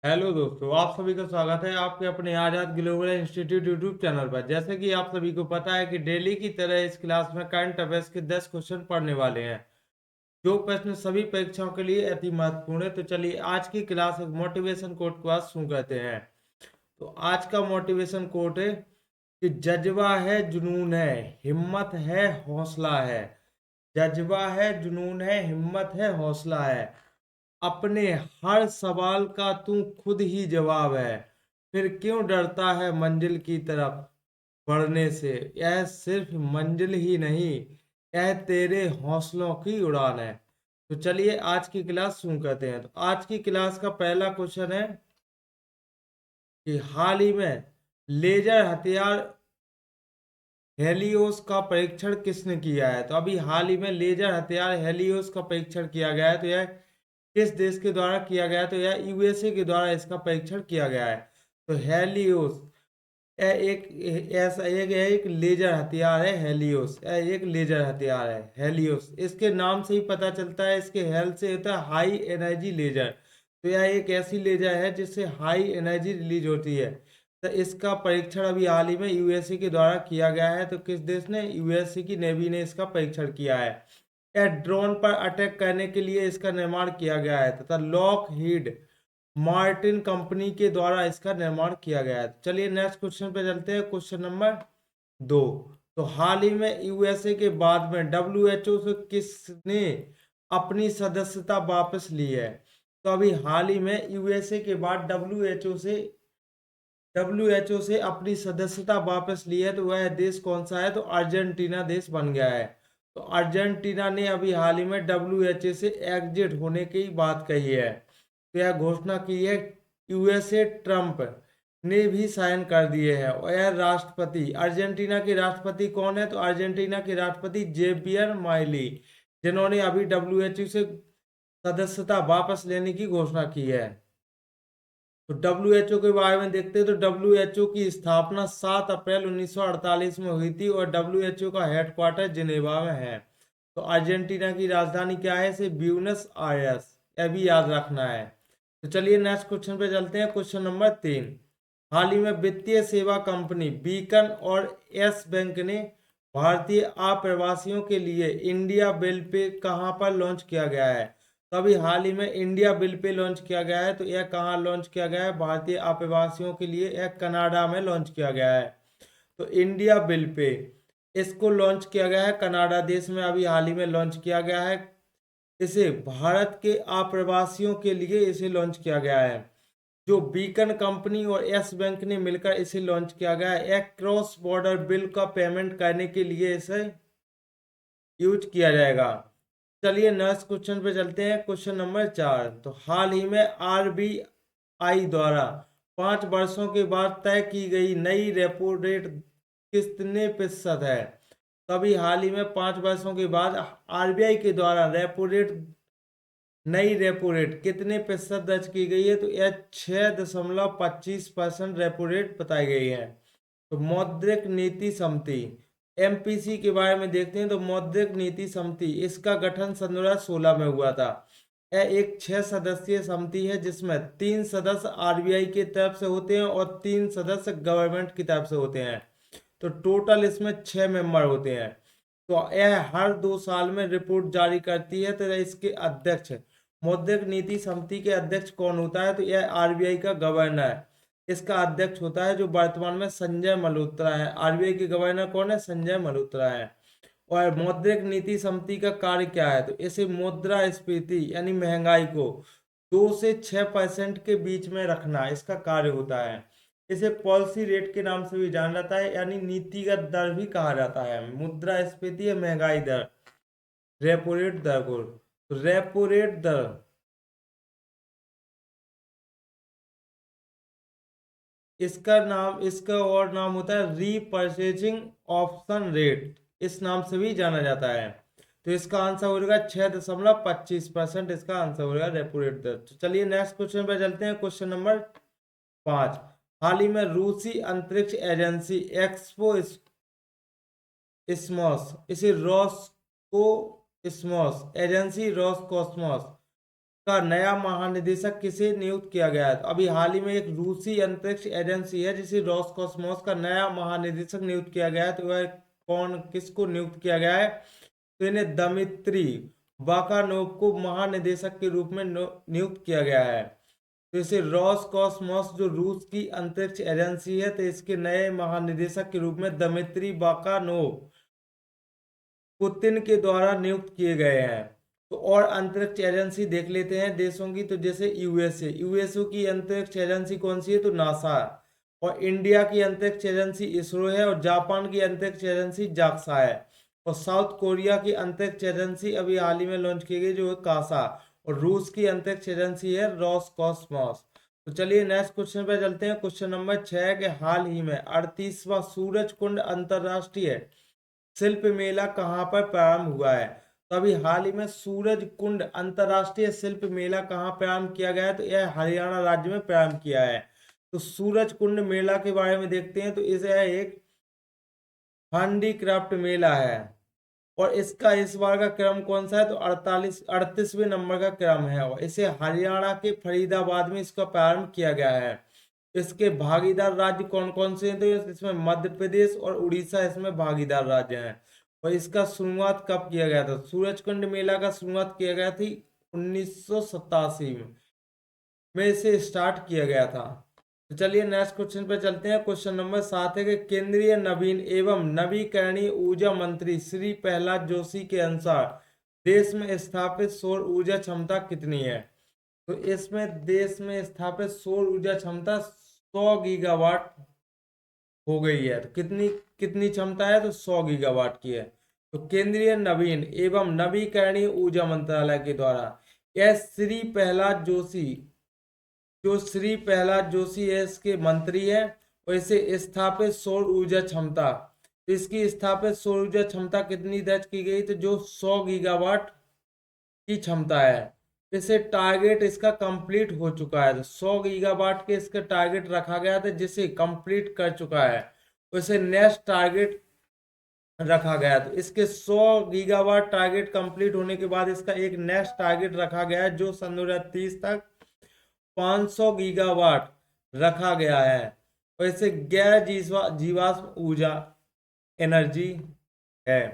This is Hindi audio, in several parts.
हेलो दोस्तों, आप सभी का स्वागत है आपके अपने आजाद ग्लोबल इंस्टीट्यूट यूट्यूब चैनल पर। जैसे कि आप सभी को पता है कि डेली की तरह इस क्लास में करंट अफेयर्स के 10 क्वेश्चन पढ़ने वाले हैं, जो प्रश्न सभी परीक्षाओं के लिए अति महत्वपूर्ण है। तो चलिए आज की क्लास एक मोटिवेशन कोट को आज शुरू करते हैं। तो आज का मोटिवेशन कोट है कि जज्बा है, जुनून है, हिम्मत है, हौसला है। जज्बा है, जुनून है, हिम्मत है, हौसला है। अपने हर सवाल का तू खुद ही जवाब है। फिर क्यों डरता है मंजिल की तरफ बढ़ने से। यह सिर्फ मंजिल ही नहीं, यह तेरे हौसलों की उड़ान है। तो चलिए आज की क्लास शुरू करते हैं। तो आज की क्लास का पहला क्वेश्चन है कि हाल ही में लेजर हथियार हेलियोस का परीक्षण किसने किया है। तो अभी हाल ही में लेजर हथियार हेलियोस का परीक्षण किया गया है। तो यह किस देश के द्वारा किया गया है। तो यह यूएसए के द्वारा इसका परीक्षण किया गया है। तो हेलियोस यह एक लेजर हथियार है। हेलियोस यह एक लेजर हथियार है। हेलियोस इसके नाम से ही पता चलता है, इसके हेल से होता है हाई एनर्जी लेजर। तो यह एक ऐसी लेजर है जिससे हाई एनर्जी रिलीज होती है। तो इसका परीक्षण अभी हाल ही में यूएसए के द्वारा किया गया है। तो किस देश ने? यूएसए की नेवी ने इसका परीक्षण किया है। यह ड्रोन पर अटैक करने के लिए इसका निर्माण किया गया है तथा लॉक हीड मार्टिन कंपनी के द्वारा इसका निर्माण किया गया है। चलिए नेक्स्ट क्वेश्चन पे चलते हैं। Question number 2। तो हाल ही में यूएसए के बाद में डब्ल्यूएचओ से किसने अपनी सदस्यता वापस ली है। तो अभी हाल ही में यूएसए के बाद डब्ल्यूएचओ से अपनी सदस्यता वापस ली है। तो वह देश कौन सा है? तो अर्जेंटीना देश बन गया है। तो अर्जेंटीना ने अभी हाल ही में डब्ल्यूएचओ से एग्जिट होने की बात कही है। तो यह घोषणा की है यूएसए ट्रंप ने भी साइन कर दिए हैं। और यह राष्ट्रपति, अर्जेंटीना के राष्ट्रपति कौन है? तो अर्जेंटीना के राष्ट्रपति जेवियर माइली, जिन्होंने अभी डब्ल्यूएचओ से सदस्यता वापस लेने की घोषणा की है। तो डब्ल्यूएचओ के बारे में देखते हैं। तो डब्ल्यूएचओ की स्थापना 7 अप्रैल 1948 में हुई थी और डब्ल्यूएचओ का हेडक्वार्टर जिनेवा में है। तो अर्जेंटीना की राजधानी क्या है? इसे ब्यूनस आयर्स, यह भी याद रखना है। तो चलिए नेक्स्ट क्वेश्चन पे चलते हैं। Question number 3। हाल ही में वित्तीय सेवा कंपनी बीकन और यस बैंक ने भारतीय अप्रवासियों के लिए इंडिया बिल पे कहाँ पर लॉन्च किया गया है। तो अभी हाल ही में इंडिया बिल पे लॉन्च किया गया है। तो यह कहाँ लॉन्च किया गया है? भारतीय अप्रवासियों के लिए यह कनाडा में लॉन्च किया गया है। तो इंडिया बिल पे इसको लॉन्च किया गया है, कनाडा देश में अभी हाल ही में लॉन्च किया गया है। इसे भारत के अप्रवासियों के लिए इसे लॉन्च किया गया है। जो बीकन कंपनी और यस बैंक ने मिलकर इसे लॉन्च किया गया है। एक क्रॉस बॉर्डर बिल का पेमेंट करने के लिए इसे यूज किया जाएगा। चलिए नेक्स्ट क्वेश्चन पे चलते हैं। Question number 4। तो हाल ही में आरबीआई द्वारा 5 वर्षों के बाद तय की गई नई रेपो रेट कितने प्रतिशत है। तो अभी हाल ही में 5 वर्षों के बाद आरबीआई के द्वारा नई रेपो रेट कितने प्रतिशत दर्ज की गई है। तो यह 6.25% रेपो रेट बताई गई है। तो मौद्रिक नीति समिति एमपीसी के बारे में देखते हैं। तो मौद्रिक नीति समिति इसका गठन सन 2016 में हुआ था। यह एक 6 सदस्यीय समिति है जिसमें 3 सदस्य आरबीआई की तरफ से होते हैं और 3 सदस्य गवर्नमेंट की तरफ से होते हैं। तो टोटल इसमें 6 मेंबर होते हैं। तो यह हर 2 साल में रिपोर्ट जारी करती है। तो इसके अध्यक्ष, मौद्रिक नीति समिति के अध्यक्ष कौन होता है? तो यह आरबीआई का गवर्नर है। इसका अध्यक्ष होता है जो वर्तमान में संजय मल्होत्रा है। आरबीआई के गवर्नर कौन है? संजय मल्होत्रा है। और मौद्रिक नीति समिति का कार्य क्या है? तो इसे मुद्रास्फीति यानी महंगाई को 2 से 6% के बीच में रखना इसका कार्य होता है। इसे पॉलिसी रेट के नाम से भी जाना जाता है, यानी नीतिगत दर भी कहा जाता है। मुद्रास्फीति या महंगाई दर, रेपो रेट दर को। तो रेपो रेट दर इसका और नाम होता है रीपरचेजिंग ऑप्शन रेट, इस नाम से भी जाना जाता है। तो इसका आंसर हो जाएगा 6.25%। इसका आंसर हो जाएगा रेपो रेट दर। तो चलिए नेक्स्ट क्वेश्चन पर चलते हैं। Question number 5। हाल ही में रूसी अंतरिक्ष एजेंसी एक्सपो इस्मोस, इसे रॉसको इस्मोस एजेंसी रॉसकोस्मोस का नया महानिदेशक किसे नियुक्त किया गया है? तो अभी हाल ही में एक रूसी अंतरिक्ष एजेंसी है जिसे रोसकॉसमोस का नया महानिदेशक नियुक्त किया गया है। तो वह कौन, किसको नियुक्त किया गया है? तो इन्हें दमित्री बाकानोव को महानिदेशक के रूप में नियुक्त किया गया है। तो इसे रोसकॉसमोस जो रूस की अंतरिक्ष एजेंसी है, तो इसके नए महानिदेशक के रूप में दमित्री बाकानोव पुतिन के द्वारा नियुक्त किए गए हैं। तो और अंतरिक्ष एजेंसी देख लेते हैं देशों की। तो जैसे यूएसए की अंतरिक्ष एजेंसी कौन सी है? तो नासा। और इंडिया की अंतरिक्ष एजेंसी इसरो है। और जापान की अंतरिक्ष एजेंसी जाक्सा है। और साउथ कोरिया की अंतरिक्ष एजेंसी अभी हाल ही में लॉन्च की गई जो है कासा। और रूस की अंतरिक्ष एजेंसी है रोसकॉसमॉस। तो चलिए नेक्स्ट क्वेश्चन पे चलते हैं। क्वेश्चन नंबर 6 के हाल ही में 38वां सूरज कुंड अंतरराष्ट्रीय शिल्प मेला कहाँ पर प्रारंभ हुआ है? तो अभी हाल ही में सूरज कुंड अंतरराष्ट्रीय शिल्प मेला कहाँ प्रारंभ किया गया है? तो यह हरियाणा राज्य में प्रारंभ किया है। तो सूरज कुंड मेला के बारे में देखते हैं। तो इसे एक हैंडीक्राफ्ट मेला है। और इसका इस बार का क्रम कौन सा है? तो 38वें नंबर का क्रम है। और इसे हरियाणा के फरीदाबाद में इसका प्रारंभ किया गया है। इसके भागीदार राज्य कौन कौन से हैं? तो इसमें मध्य प्रदेश और उड़ीसा इसमें भागीदार राज्य हैं। और इसका शुरुआत कब किया गया था? सूरजकुंड मेला का शुरुआत किया गया थी 1987 में इसे स्टार्ट किया गया था। तो चलिए नेक्स्ट क्वेश्चन पे चलते हैं। क्वेश्चन नंबर 7 है कि केंद्रीय नवीन एवं नवीकरणीय ऊर्जा मंत्री श्री प्रहलाद जोशी के अनुसार देश में स्थापित सौर ऊर्जा क्षमता कितनी है? तो इसमें देश में स्थापित सौर ऊर्जा क्षमता 100 गीगावाट हो गई है। तो कितनी कितनी क्षमता है? तो 100 गीगावाट की है। तो केंद्रीय नवीन एवं नवीकरणीय ऊर्जा मंत्रालय के द्वारा यह श्री प्रहलाद जोशी, जो श्री प्रहलाद जोशी है इसके मंत्री है। और इसे स्थापित सौर ऊर्जा क्षमता, तो इसकी स्थापित सौर ऊर्जा क्षमता कितनी दर्ज की गई? तो जो 100 गीगावाट की क्षमता है। इसे टारगेट इसका कंप्लीट हो चुका है। तो 100 गीगावाट के इसका टारगेट रखा गया था जिसे कंप्लीट कर चुका है। उसे नेक्स्ट टारगेट रखा गया। तो इसके 100 गीगावाट टारगेट कंप्लीट होने के बाद इसका एक नेक्स्ट टारगेट रखा गया है जो सन 2030 तक 500 गीगावाट रखा गया है। और इसे गैर जीवाश्म ऊर्जा एनर्जी है।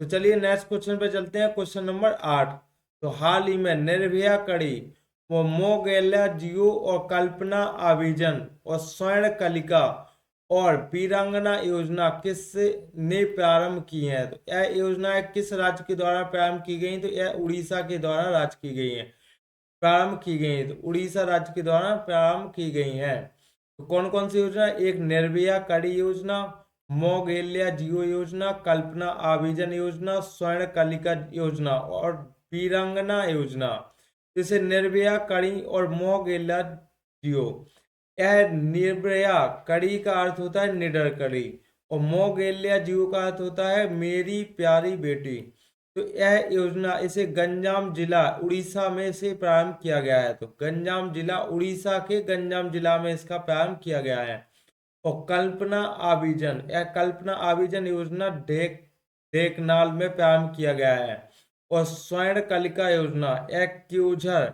तो चलिए नेक्स्ट क्वेश्चन पे चलते हैं। Question number 8। तो हाल ही में निर्भया कड़ी वो मोगेला जियो और कल्पना आविजन और स्वर्ण कलिका और वीरांगना योजना किस ने प्रारंभ की है? तो यह योजना किस राज्य के द्वारा प्रारंभ की गई? तो यह उड़ीसा के द्वारा राज्य की गई है, प्रारंभ की गई है। तो उड़ीसा राज्य के द्वारा प्रारंभ की गई है। तो कौन कौन सी योजना? एक निर्भया कड़ी योजना, मोगेलिया जियो योजना, कल्पना आविजन योजना, स्वर्ण कलिका योजना और वीरांगना योजना। जैसे निर्भया कड़ी और मोगेलिया जियो, यह निर्भया कड़ी का अर्थ होता है निडर कड़ी और मोगेलिया जियो का अर्थ होता है मेरी प्यारी बेटी। तो यह योजना इसे गंजाम जिला उड़ीसा में से प्रारंभ किया गया है। तो गंजाम जिला उड़ीसा के गंजाम जिला में इसका प्रारंभ किया गया है। और कल्पना आविजन, यह कल्पना आविजन योजना ढेंकनाल में प्रारंभ किया गया है। और स्वर्ण कलिका योजना यह क्योझर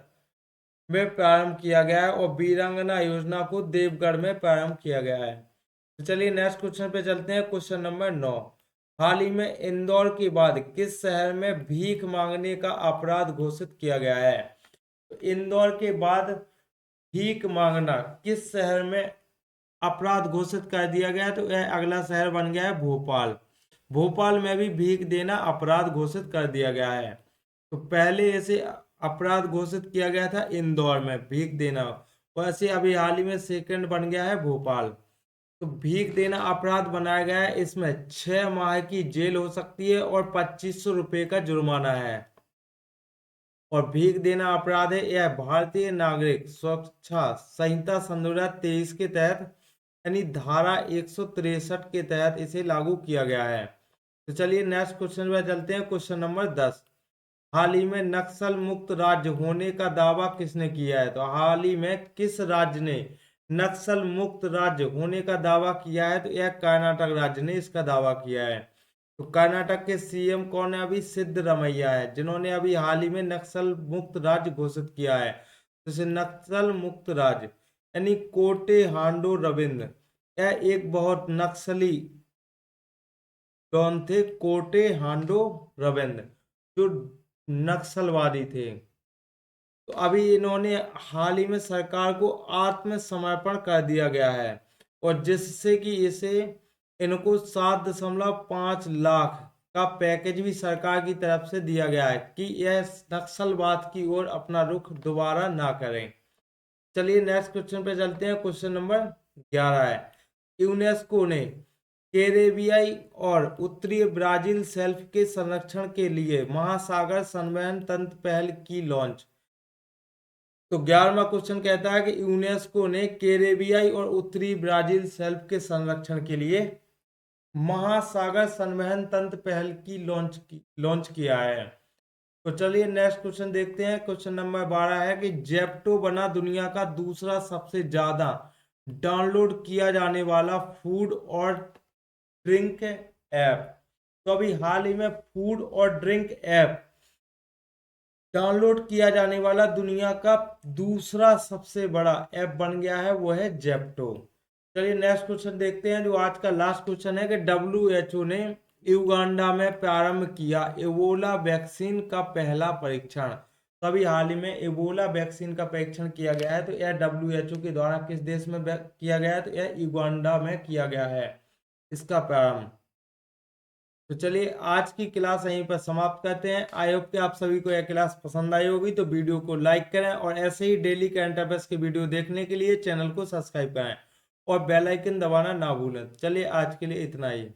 में प्रारंभ किया गया है। और वीरांगना योजना को देवगढ़ में प्रारंभ किया गया है। तो चलिए नेक्स्ट क्वेश्चन पे चलते हैं। Question number 9। हाल ही में इंदौर के बाद किस शहर में भीख मांगने का अपराध घोषित किया गया है? तो इंदौर के बाद भीख मांगना किस शहर में अपराध घोषित कर दिया गया है? तो यह अगला शहर बन गया है भोपाल। भोपाल में भी भीख देना अपराध घोषित कर दिया गया है। तो पहले ऐसे अपराध घोषित किया गया था इंदौर में भीख देना, वैसे अभी हाल ही में सेकंड बन गया है भोपाल। तो भीख देना अपराध बनाया गया है। इसमें 6 माह की जेल हो सकती है और 2500 रुपये का जुर्माना है। और भीख देना अपराध है यह भारतीय नागरिक सुरक्षा संहिता सन 2023 के तहत यानी धारा 163 के तहत इसे लागू किया गया है। तो चलिए नेक्स्ट क्वेश्चन पर चलते हैं। Question number 10। हाल ही में नक्सल मुक्त राज्य होने का दावा किसने किया है? तो हाल ही में किस राज्य ने नक्सल मुक्त राज्य होने का दावा किया है? तो यह कर्नाटक राज्य ने इसका दावा किया है। तो कर्नाटक के सीएम कौन है अभी? सिद्धरमैया है, जिन्होंने अभी हाल ही में नक्सल मुक्त राज्य घोषित किया है। जैसे नक्सल मुक्त राज्य यानी कोटे हांडो रविंद्र, यह एक बहुत नक्सली डॉन थे, कोटे हांडो रविंद्र, जो नक्सलवादी थे। तो अभी इन्होंने हाल ही में सरकार को आत्मसमर्पण कर दिया गया है, और जिससे कि इसे इनको 7.5 लाख का पैकेज भी सरकार की तरफ से दिया गया है कि यह नक्सलवाद की ओर अपना रुख दोबारा ना करें। चलिए नेक्स्ट क्वेश्चन पे चलते हैं। क्वेश्चन नंबर 11 है, यूनेस्को ने कैरेबियाई और उत्तरी ब्राजील शेल्फ के संरक्षण के लिए महासागर संवहन तंत्र पहल की लॉन्च। तो 11वां क्वेश्चन कहता है कि यूनेस्को ने कैरेबियाई और उत्तरी ब्राजील शेल्फ के संरक्षण के लिए महासागर संवहन तंत्र पहल की लॉन्च किया है। तो चलिए नेक्स्ट क्वेश्चन देखते हैं। क्वेश्चन नंबर 12 है कि जेप्टो बना दुनिया का दूसरा सबसे ज्यादा डाउनलोड किया जाने वाला फूड और ड्रिंक ऐप। तो अभी हाल ही में फूड और ड्रिंक ऐप डाउनलोड किया जाने वाला दुनिया का दूसरा सबसे बड़ा ऐप बन गया है, वो है जेप्टो। चलिए नेक्स्ट क्वेश्चन देखते हैं, जो आज का लास्ट क्वेश्चन है कि WHO ने युगांडा में प्रारंभ किया एबोला वैक्सीन का पहला परीक्षण। तो अभी हाल ही में एबोला वैक्सीन का परीक्षण किया गया है। तो यह WHO के द्वारा किस देश में किया गया है? तो यह युगांडा में किया गया है इसका प्रारंभ। तो चलिए आज की क्लास यहीं पर समाप्त करते हैं। आई होप कि आप सभी को यह क्लास पसंद आई होगी। तो वीडियो को लाइक करें और ऐसे ही डेली करंट अफेयर्स के वीडियो देखने के लिए चैनल को सब्सक्राइब करें और बेल आइकन दबाना ना भूलें। चलिए आज के लिए इतना ही।